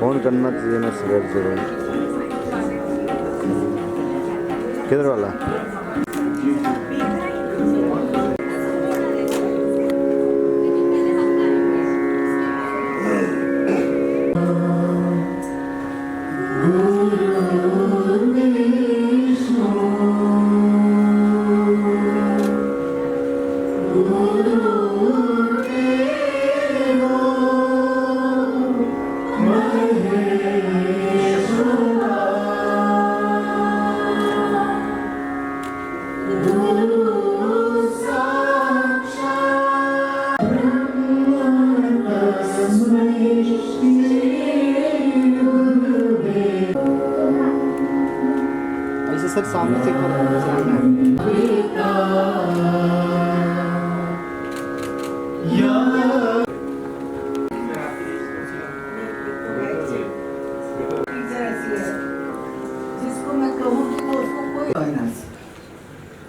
On करना चाहिए ना सिगरेट जरूर। किधर वाला? ऐसे सर सामने से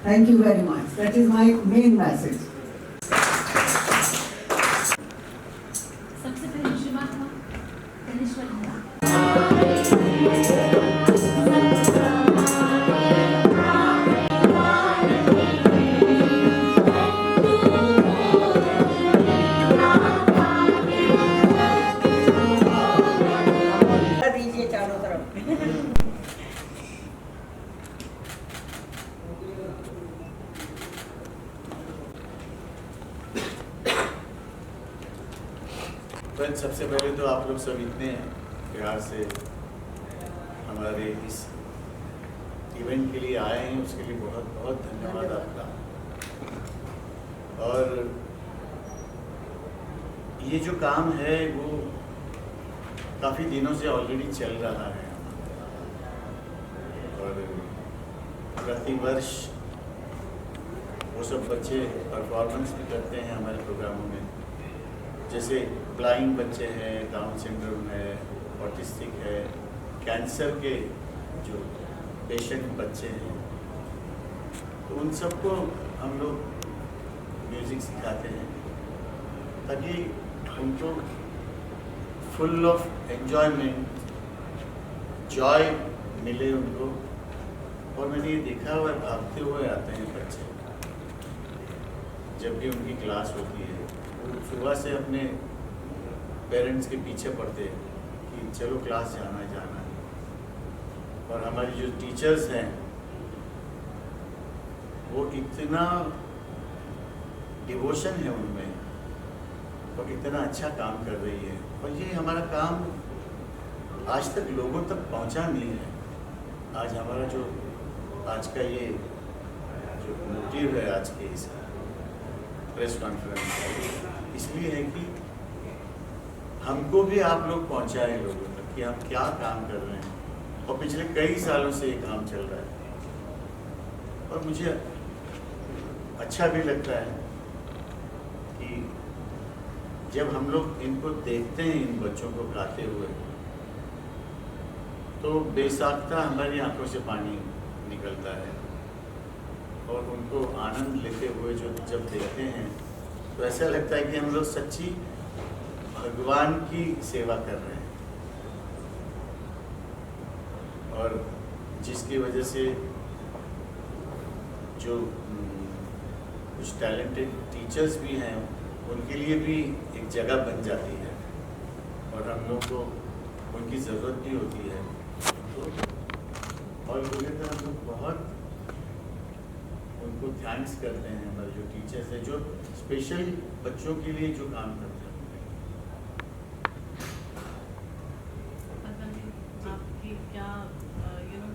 Thank you very much. That is my main message. सबसे पहले शुरुआत हुआ गणेश्वर हुआ। दीजिए चारों तरफ। फ्रेंड्स, सबसे पहले तो आप लोग सब इतने प्यार से हमारे इस इवेंट के लिए आए हैं, उसके लिए बहुत बहुत धन्यवाद आपका। और ये जो काम है वो काफ़ी दिनों से ऑलरेडी चल रहा है और प्रतिवर्ष वो सब बच्चे परफॉर्मेंस भी करते हैं हमारे प्रोग्रामों में। जैसे ब्लाइंड बच्चे हैं, डाउन सिंड्रोम है, ऑटिस्टिक है, कैंसर के जो पेशेंट बच्चे हैं, तो उन सबको हम लोग म्यूज़िक सिखाते हैं ताकि उनको फुल ऑफ एन्जॉयमेंट, जॉय मिले उनको। और मैंने ये देखा हुआ है, भागते हुए आते हैं बच्चे जब भी उनकी क्लास होती है। वो सुबह से अपने पेरेंट्स के पीछे पड़ते हैं कि चलो क्लास जाना है जाना है। और हमारी जो टीचर्स हैं वो इतना डिवोशन है उनमें और इतना अच्छा काम कर रही है। और ये हमारा काम आज तक लोगों तक पहुंचा नहीं है। आज हमारा जो आज का ये जो मोटिव है आज के इस प्रेस कॉन्फ्रेंस का, इसलिए है कि हमको भी आप लोग पहुंचाएं लोगों तक कि हम क्या काम कर रहे हैं। और पिछले कई सालों से ये काम चल रहा है और मुझे अच्छा भी लगता है कि जब हम लोग इनको देखते हैं, इन बच्चों को गाते हुए, तो बेसाख्ता हमारी आंखों से पानी निकलता है। और उनको आनंद लेते हुए जब देखते हैं तो ऐसा लगता है कि हम लोग सच्ची भगवान की सेवा कर रहे हैं। और जिसकी वजह से जो कुछ टैलेंटेड टीचर्स भी हैं उनके लिए भी एक जगह बन जाती है और हम लोग को उनकी ज़रूरत भी होती है। तो और हम लोग बहुत उनको थैंक्स करते हैं, हमारे जो टीचर्स हैं जो स्पेशल बच्चों के लिए जो काम करते हैं। आपकी क्या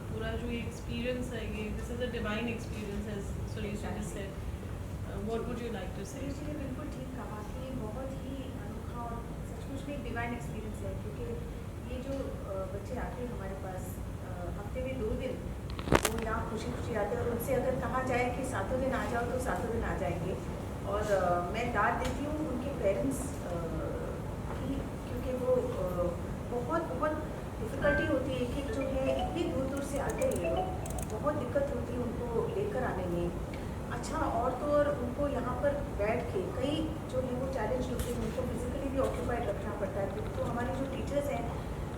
पूरा जो एक्सपीरियंस है ये, this is a divine experience as Sulesha has said, what would you like to say? जी बिल्कुल ठीक कहा कि ये बहुत ही अनोखा और सचमुच में एक डिवाइन एक्सपीरियंस है, क्योंकि ये जो बच्चे आते हैं हमारे पास हफ्ते में 2 दिन, वो यहाँ खुशी खुशी आते हैं। और उनसे अगर कहा जाए कि 7 दिन आ जाओ तो 7 दिन आ जाएंगे। और मैं डांट देती हूँ उनके पेरेंट्स की, क्योंकि वो बहुत बहुत डिफ़िकल्टी होती है कि जो है इतनी दूर दूर से आते हैं ये लोग, बहुत दिक्कत होती है उनको लेकर आने में। अच्छा, और तो और उनको यहाँ पर बैठ के कई जो है वो चैलेंज होते हैं, उनको फिजिकली भी ऑक्यूपाइड रखना पड़ता है। तो हमारे जो टीचर्स हैं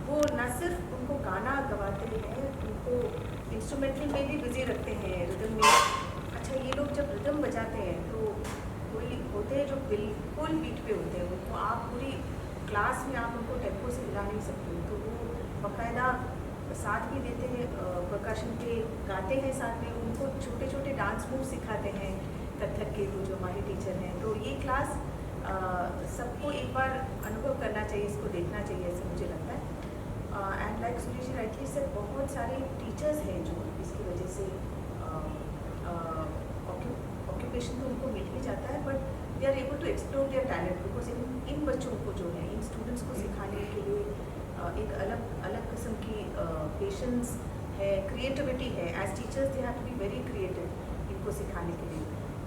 वो न सिर्फ उनको गाना गवाते हैं, उनको इंस्ट्रूमेंटल में भी बिजी रखते हैं, रिदम में। अच्छा, ये लोग जब रिदम बजाते हैं तो कोई होते हैं जो बिल्कुल बीट पे होते हैं, उनको आप पूरी क्लास में आप उनको टेम्पो से हिला नहीं सकते, तो वो बाकायदा साथ भी देते हैं, परकशन के गाते हैं साथ में, उनको छोटे छोटे डांस मूव सिखाते हैं कथक के, वो जो हमारे टीचर हैं। तो ये क्लास सबको एक बार अनुभव करना चाहिए, इसको देखना चाहिए, ऐसा मुझे लगता है। And like Suresh rightly sir, बहुत सारे टीचर्स हैं जो इसकी वजह से ऑक्यूपेशन तो उनको मिल ही जाता है, but they are able to explore their talent, because इन बच्चों को जो है, इन स्टूडेंट्स को सिखाने के लिए एक अलग किस्म की पेशेंस है, क्रिएटिविटी है। As teachers they have to be very creative इनको सिखाने के लिए।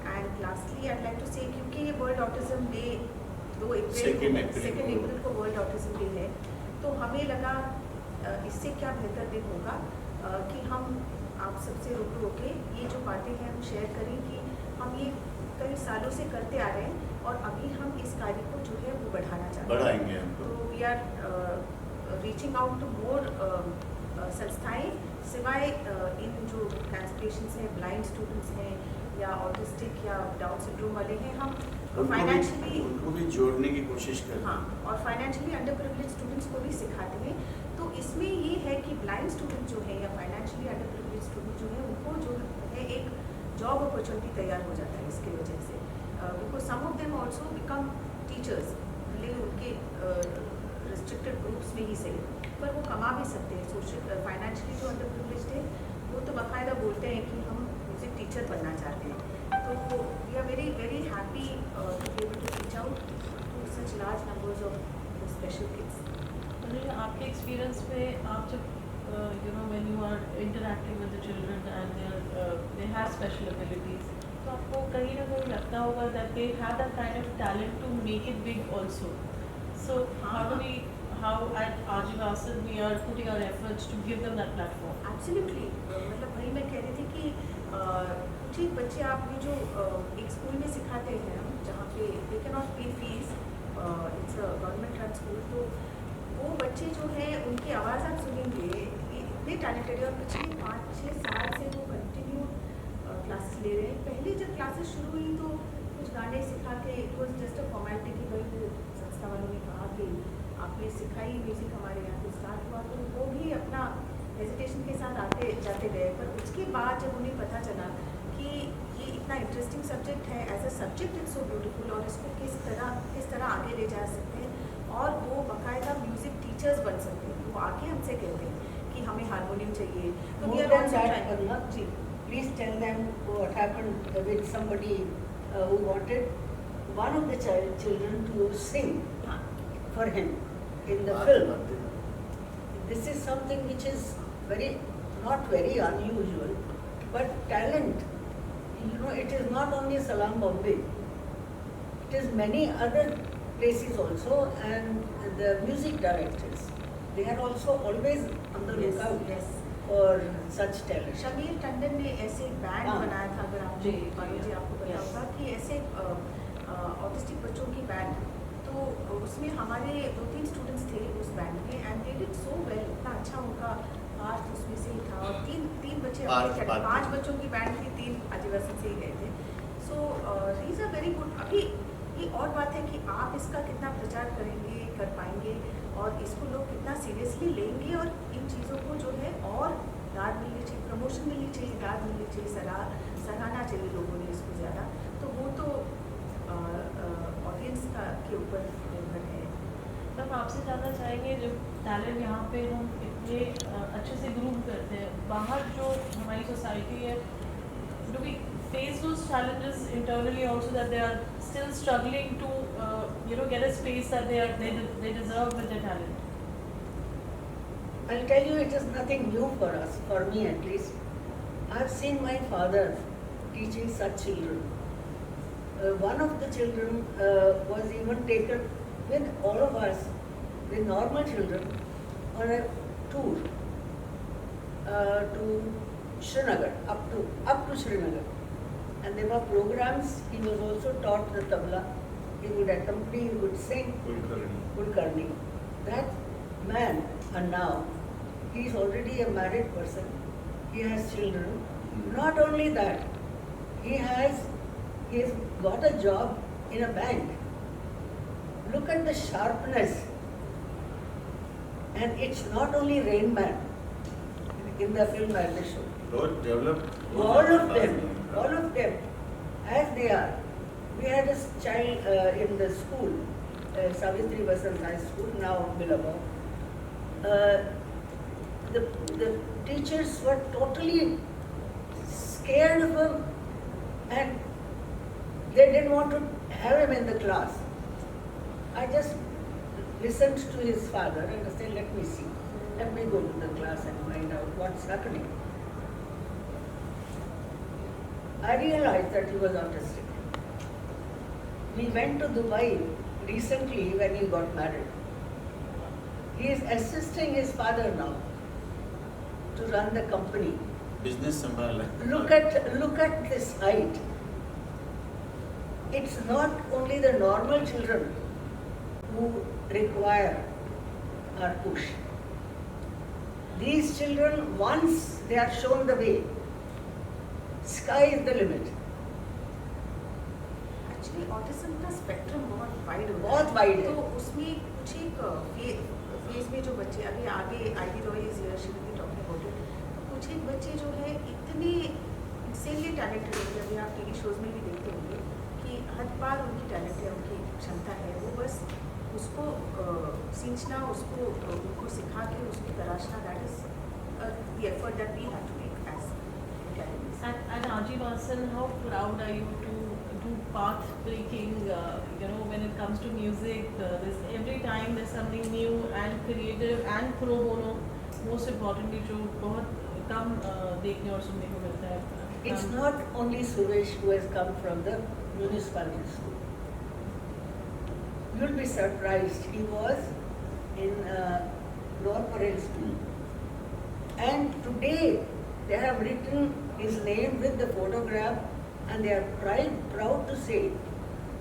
And lastly I like to say, क्योंकि ये वर्ल्ड ऑटिज्म डे 2 अप्रैल को वर्ल्ड ऑटिज्म डे है, तो हमें लगा इससे क्या बेहतर दिन होगा कि हम आप सबसे रूबरू होके ये जो बातें हैं हम शेयर करें कि हम ये कई सालों से करते आ रहे हैं और अभी हम इस कार्य को जो है वो बढ़ाना चाहते हैं, बढ़ाएंगे हम। तो we are reaching out to more संस्थाएं, सिवाय इन जो कैंसर पेशेंट्स हैं, ब्लाइंड स्टूडेंट्स हैं या ऑटिस्टिक या डाउन सिंड्रोम वाले हैं, हम फाइनेंशियली उनको भी जोड़ने की कोशिश करते हैं। हाँ, और फाइनेंशियली अंडर प्रिविलेज स्टूडेंट्स को भी सिखाते हैं। तो इसमें ये है कि ब्लाइंड स्टूडेंट जो है या फाइनेंशियली अंडर प्रिविलेज स्टूडेंट जो है, उनको जो है एक जॉब अपॉर्चुनिटी तैयार हो जाता है इसकी वजह से, because some of them also become teachers, भले उनके रिस्ट्रिक्टेड ग्रुप्स में ही सही, पर वो कमा भी सकते हैं। सोशल फाइनेंशियली जो अंडर प्रिविलेज्ड है वो तो बाकायदा बोलते हैं कि हम म्यूजिक टीचर बनना चाहते हैं, तो we are very very happy to be able to reach out to such large numbers of special kids. आपके एक्सपीरियंस में आप जब you know when you are interacting with the children and they have special abilities, तो आपको कहीं ना कहीं लगता होगा that they have that kind of talent to make it big also. So how at Ajivasan we are putting our efforts to give them that platform. Absolutely, मतलब वही मैं कह रही थी कि कुछ एक बच्चे आपने जो एक स्कूल में सिखाते हैं हम, जहाँ पे दे कैन नॉट पे fees, it's a government run school, तो वो बच्चे जो हैं उनकी आवाज़ आप सुनेंगे, इतने टैलेंटेड है और पिछले 5-6 साल से वो कंटिन्यू क्लासेस ले रहे हैं। पहले जब क्लासेस शुरू हुई तो कुछ गाने सिखा के, it was just a formality कि भाई वो संस्था वालों ने कहा कि आपने सिखाई म्यूज़िक हमारे यहाँ पे स्टार्ट हुआ, तो वो भी अपना हेजिटेशन के साथ आते जाते गए। पर उसके बाद जब उन्हें पता चला कि ये इतना इंटरेस्टिंग सब्जेक्ट है, as a subject it's so beautiful, और इसको किस तरह आगे ले जा सकते हैं और वो बाकायदा म्यूज़िक टीचर्स बन सकते हैं। वो आके हमसे कहते हैं कि हमें हारमोनियम चाहिए, तो we are also trying- ji, Please tell them what happened with somebody who wanted one of the children to sing हाँ, for him in the film. This is something which is not very unusual, but talent. You know, it is not only Salam Bombay. It is many other places also, and the music directors, they are also always on the yes, lookout yes. for such talent. Shamir Tandon ने ऐसे एक band हाँ। बनाया था, अगर आपको जी, बाबू जी आपको पता yes. होगा कि ऐसे ऑटिस्टिक बच्चों की बैंड, तो उसमें हमारे 2-3 स्टूडेंट्स थे उस बैंड में, and they did so well, इतना अच्छा उनका पार्ट उसमें से ही था, और तीन बच्चे, 5 बच्चों की बैंड थी, 3 आदिवासी से ही गए थे। So these are very good. अभी ये और बात है कि आप इसका कितना प्रचार करेंगे, कर पाएंगे, और इसको लोग कितना सीरियसली लेंगे, और इन चीज़ों को जो है और दाद मिलनी चाहिए, प्रमोशन मिलनी चाहिए, दाद मिलनी चाहिए, सराहना चाहिए लोगों ने इसको ज़्यादा। तो वो तो ऑडियंस के ऊपर निर्भर है। हम आपसे जानना चाहेंगे, जब टैलेंट यहाँ पे हम इतने अच्छे से ग्रूम करते हैं, बाहर जो हमारी सोसाइटी है, do we face those challenges internally also that they are still struggling to get a space that they deserve with their talent? I'll tell you, it is nothing new for us, for me at least. I've seen my father teaching such children. One of the children was even taken with all of us, the normal children, on a tour to Srinagar, up to Srinagar. And there were programs. He was also taught the tabla. He would accompany, he would sing Kulkarni. That man, and now he is already a married person. He has children. Not only that, he has got a job in a bank. Look at the sharpness. And it's not only Rain Man in the film as they show. बहुत developed. All of them, as they are. We had a child in the school, Savitri Vasant High School, now Billabong. The teachers were totally scared of him, and they didn't want to have him in the class. I just listened to his father and I said, let me see. Let me go to the class and find out what's happening. I realized that he was autistic. We went to Dubai recently when he got married. He is assisting his father now to run the company. Business संभाल रहा है. Look at this height. It's not only the normal children who require our push. These children, once they are shown the way, sky is the limit. Actually autism का spectrum बहुत wide होता बहुत wide है। तो उसमें कुछ एक phase में जो बच्चे अभी आगे ID Roy is here she will be talking about it, कुछ एक बच्चे जो है इतने इंसेनली टैलेंटेड होते हैं, अभी आप टीवी शोज में भी देखते होंगे कि हद पार उनकी टैलेंट है, उनकी क्षमता है, वो बस उसको सींचना, उनको सिखा के उसको तराशना, that is the effort that we have to make as academies. And Aji Vasan, how proud are you to do path breaking, when it comes to music, every time there's something new and creative and pro bono, most importantly जो बहुत कम देखने और सुनने को मिलता है. It's not only Suresh who has come from the municipality school. You'll be surprised. He was in North Parel School. And today they have written his name with the photograph and they are proud to say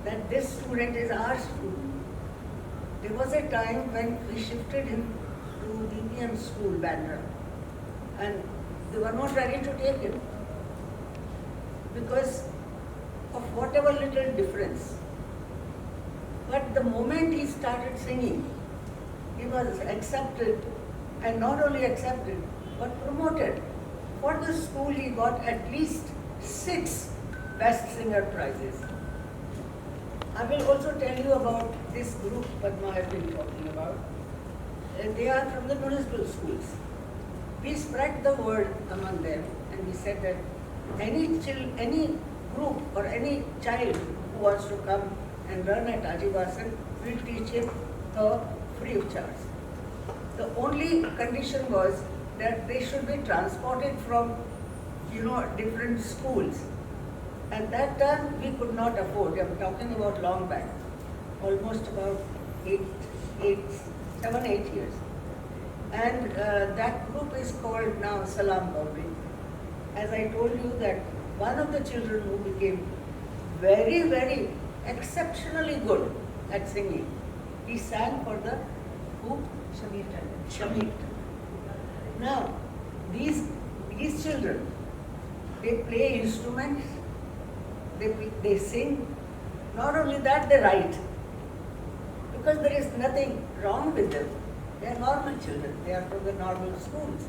that this student is our student. There was a time when we shifted him to DPM school, Bandra, and they were not ready to take him because of whatever little difference. But the moment he started singing, he was accepted, and not only accepted, but promoted. For the school, he got at least 6 Best Singer prizes. I will also tell you about this group Padma has been talking about. They are from the municipal schools. We spread the word among them and we said that any group or any child who wants to come and learn at Aji Vasan, we'll teach him free of charge. The only condition was that they should be transported from, different schools. At that time, we could not afford. I'm talking about long back, almost about 7, 8 years. And that group is called now Salam Bombay. As I told you that one of the children who became very, very exceptionally good at singing, he sang for the group Shamir Tandon. Shamir. Now, these children, they play instruments, they sing. Not only that, they write. Because there is nothing wrong with them. They are normal children. They are from the normal schools.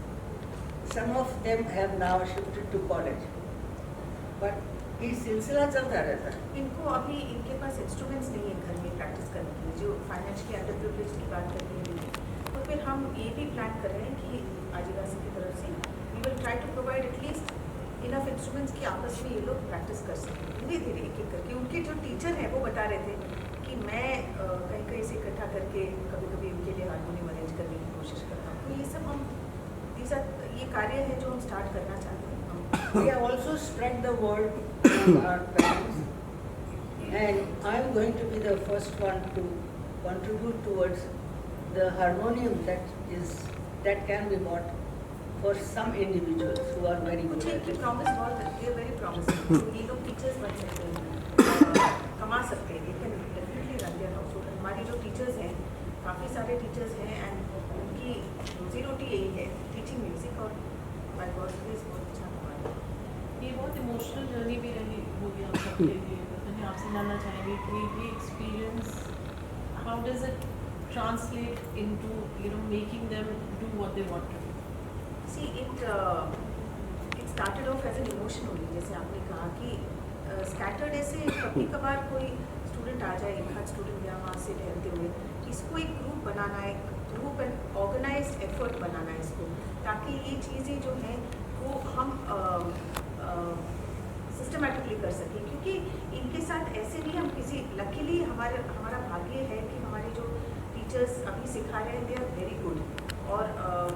Some of them have now shifted to college. But ये सिलसिला चलता रहता है. इनको अभी इनके पास instruments नहीं है घर में प्रैक्टिस करने के लिए, जो फाइनेंशियली अंडर प्रिविलेज की बात करते हैं. तो फिर हम ये भी प्लान कर रहे हैं कि आदिवासी की तरफ से we will try to provide at least enough instruments कि आपस में ये लोग प्रैक्टिस कर सकें धीरे धीरे एक एक करके. उनके जो टीचर हैं वो बता रहे थे कि मैं कहीं कहीं से इकट्ठा करके कभी कभी उनके लिए हारमोनियम अरेंज करने की कोशिश करता हूँ. तो ये सब हम ये कार्य है जो हम स्टार्ट करना चाहते हैं. We have also spread the word among our parents, and I'm going to be the first one to contribute towards the harmonium that can be bought for some individuals who are very good मुझे at की it. Promise बहुत they very promising. ये लोग teachers बन सकते हैं, कमा सकते हैं, ये can definitely run their house. हमारी जो टीचर्स हैं काफ़ी सारे टीचर्स हैं एंड उनकी रोजी रोटी यही है टीचिंग म्यूज़िक, और बाय गॉड्स ग्रेस बहुत अच्छा हुआ है। ये बहुत इमोशनल जर्नी भी रही होगी आप सबके लिए, मैं आपसे जानना चाहेंगे कि ये experience how does it translate into making them do what they want to do? See it started off as an emotion only, जैसे आपने कहा कि स्कैटर्ड ऐसे कभी कभार कोई स्टूडेंट आ जाए, एक आध स्टूडेंट या वहाँ से ठहरते हुए, इसको एक ग्रुप बनाना है, ग्रुप एंड ऑर्गेनाइज्ड एफर्ट बनाना है इसको, ताकि ये चीज़ें जो हैं वो हम सिस्टमेटिकली कर सकें, क्योंकि इनके साथ ऐसे नहीं हम किसी लकीली हमारा भाग्य है कि हमारे जो टीचर्स अभी सिखा रहे हैं दे आर वेरी गुड, और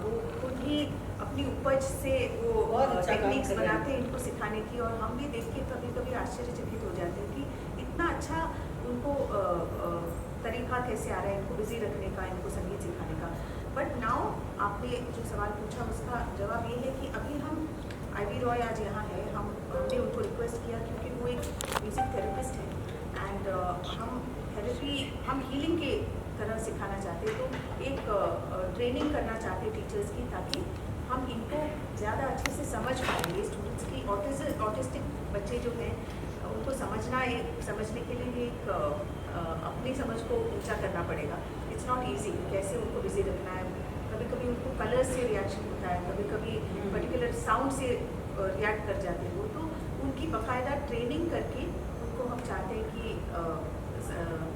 वो खुद ही अपनी उपज से वो बहुत अच्छा काम टेक्निक्स कर रहे हैं। बनाते हैं इनको सिखाने की, और हम भी देख के कभी कभी आश्चर्यचकित हो जाते हैं कि इतना अच्छा उनको तरीका कैसे आ रहा है इनको बिजी रखने का, इनको संगीत सिखाने का। बट नाउ आपने जो सवाल पूछा उसका जवाब ये है कि अभी हम आईवी रॉय आज यहाँ है, हमने उनको रिक्वेस्ट किया क्योंकि वो एक म्यूज़िक थेरेपिस्ट है एंड हम हीलिंग के तरह सिखाना चाहते, तो एक ट्रेनिंग करना चाहते टीचर्स की, ताकि हम इनको ज़्यादा अच्छे से समझ पाएंगे। स्टूडेंट्स की ऑटिस्टिक बच्चे जो हैं उनको समझने के लिए एक अपनी समझ को ऊंचा करना पड़ेगा। इट्स नॉट ईजी कैसे उनको बिजी रखना है, कभी कभी उनको कलर से रिएक्शन होता है, कभी कभी पर्टिकुलर साउंड से रिएक्ट कर जाते हैं वो, तो उनकी बाकायदा ट्रेनिंग करके उनको हम चाहते हैं कि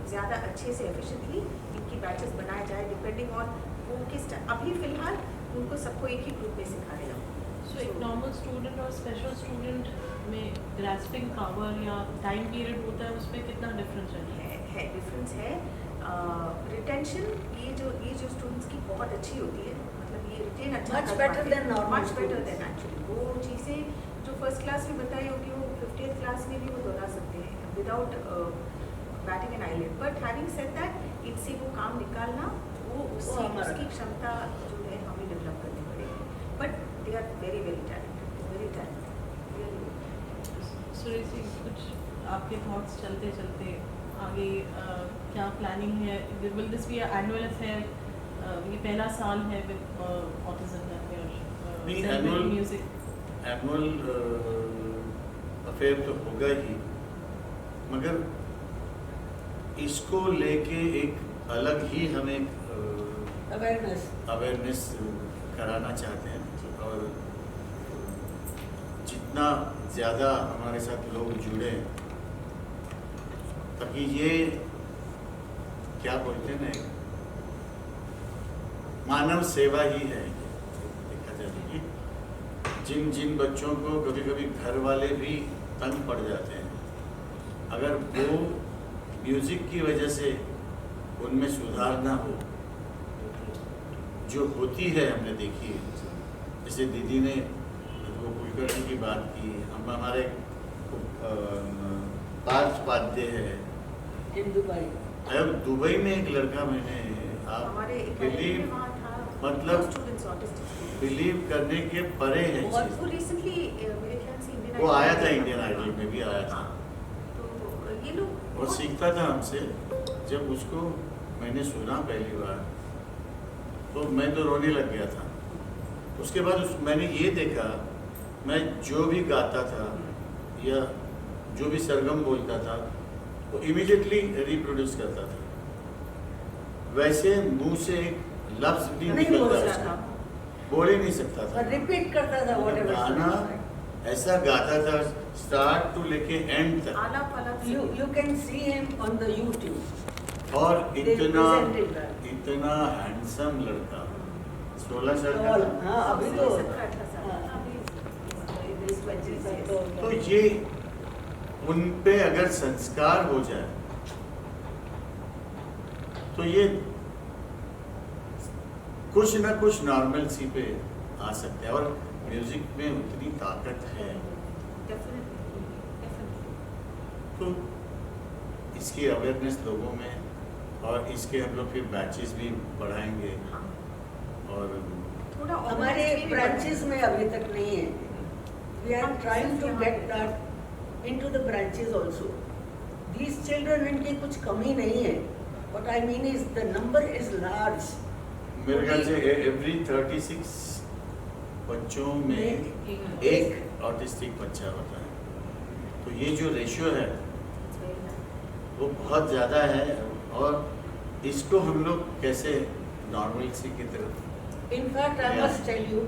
ज़्यादा अच्छे से एफिशिएंटली इनकी बैचेस बनाए जाए, डिपेंडिंग ऑन वो किस अभी फ़िलहाल उनको सबको एक ही ग्रुप में सिखा रहे हैं। सो एक नॉर्मल स्टूडेंट और स्पेशल स्टूडेंट में ग्रास्पिंग पावर या टाइम पीरियड होता है, उसमें कितना डिफरेंस है डिफरेंस है। रिटेंशन ये जो स्टूडेंट्स की बहुत अच्छी होती है, मतलब ये रिटेन अच्छा Much better than normal much better students. Then actually वो चीज़ें जो फर्स्ट क्लास में बताई होगी वो 50th क्लास में भी वो दोहरा सकते हैं without batting an eyelid. But having said that इनसे वो काम निकालना वो उसकी क्षमता जो है हमें डेवलप करनी पड़ेगी। But they are very very talented, very talented. Suresh ji, कुछ आपके थॉट्स चलते चलते आगे क्या प्लानिंग है? Will this be annual affair? ये पहला साल है विद ऑटिज्म नहीं, म्यूजिक एनुअल अफेयर तो होगा ही, मगर इसको लेके एक अलग ही हमें अवेयरनेस कराना चाहते हैं, और जितना ज़्यादा हमारे साथ लोग जुड़े, ताकि ये क्या बोलते हैं ना, मानव सेवा ही है। देखा जाए कि जिन बच्चों को कभी कभी घर वाले भी तंग पड़ जाते हैं, अगर वो म्यूज़िक की वजह से उनमें सुधार ना हो, जो होती है हमने देखी है, जैसे दीदी ने वो कुलकर्णी की बात की, हम हमारे पार्थ पाध्य है in Dubai. अब दुबई में एक लड़का मैंने हमारे बिलीव वहाँ था मतलब स्टूडेंट्स ऑटिस्टिक, बिलीव करने के परे है बहुत चीज़। वो रिसेंटली मेरे ख्याल से इंडियन वो आया था, इंडियन आइडल में भी आया था, तो ये लोग वो सीखता था हमसे। जब उसको मैंने सुना पहली बार तो मैं तो रोने लग गया था। उसके बाद मैंने ये देखा, मैं जो भी गाता था या जो भी सरगम बोलता था वो इमीडिएटली रिप्रोड्यूस करता था, वैसे मुंह से एक लफ्ज भी नहीं निकलता बोल उसका, रहा बोल ही नहीं सकता था। और रिपीट करता था whatever. गाना ऐसा गाता था स्टार्ट टू लेके एंड तक, आलाप आलाप You can see him on the YouTube. और They इतना presented that. इतना हैंडसम लड़का, 16 साल का All, था। हाँ अभी तो 17-18 साल हाँ, अभी इस बच्चे का तो ये उन पे अगर संस्कार हो जाए तो ये कुछ ना कुछ नॉर्मलसी पे आ सकते हैं, और म्यूजिक में उतनी ताकत है। तो इसकी अवेयरनेस लोगों में, और इसके हम लोग फिर बैचेस भी बढ़ाएंगे, और थोड़ा हमारे ब्रांचेस में अभी तक नहीं है. We are trying to get that into the branches also. These children इनकी कुछ कमी नहीं है, what I mean is the number is large. मेरे ख्याल से एवरी 36 बच्चों में एक ऑटिस्टिक बच्चा होता है। तो ये जो रेशियो है वो बहुत ज़्यादा है, और इसको हम लोग कैसे नॉर्मलसी की तरफ। In fact, I Yeah. must tell you,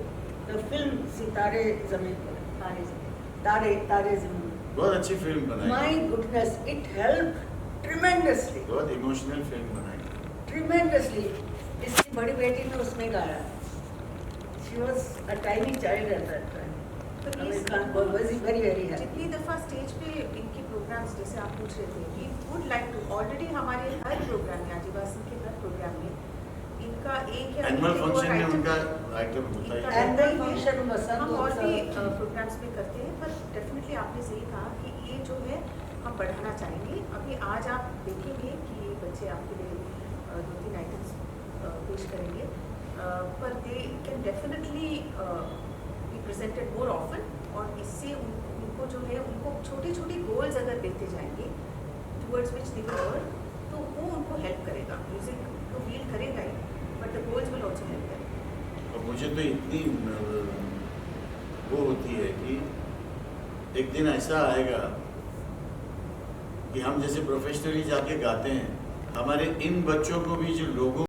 the film सितारे ज़मीन पर, तारे ज़मीन पर, बहुत अच्छी फिल्म बनाई, my goodness, it helped tremendously, बहुत इमोशनल फिल्म बनाई। tremendously. इसकी बड़ी बेटी ने उसमें गाया। She was a tiny child at that time. तो Amir ये Khan was very very happy. जितनी दफ़ा स्टेज पे इनके प्रोग्राम्स, जैसे आप पूछ रहे थे, we would like to, already हमारे हर प्रोग्राम में, आदिवासी के हर प्रोग्राम में इनका एक या एनुअल दो फंक्शन में item उनका आइटम होता इनका है। Annual रहता ही है। function वसंत हम और भी उत्सव। प्रोग्राम्स में करते हैं, पर डेफिनेटली आपने सही कहा कि ये जो है हम बढ़ाना चाहेंगे। अभी आज आप देखेंगे कि बच्चे आपके लिए 2-3 आइटम्स पेश करेंगे, पर they can definitely be presented more often, और इससे उनको जो है, उनको छोटी छोटी गोल्स अगर देते जाएंगे towards which they will work, तो वो उनको हेल्प करेगा। म्यूजिक तो फील करेगा ही, but the goals will also help करेगा। और मुझे तो इतनी वो होती है कि एक दिन ऐसा आएगा कि हम जैसे प्रोफेशनली जाके गाते हैं, हमारे इन बच्चों को भी जो लोगों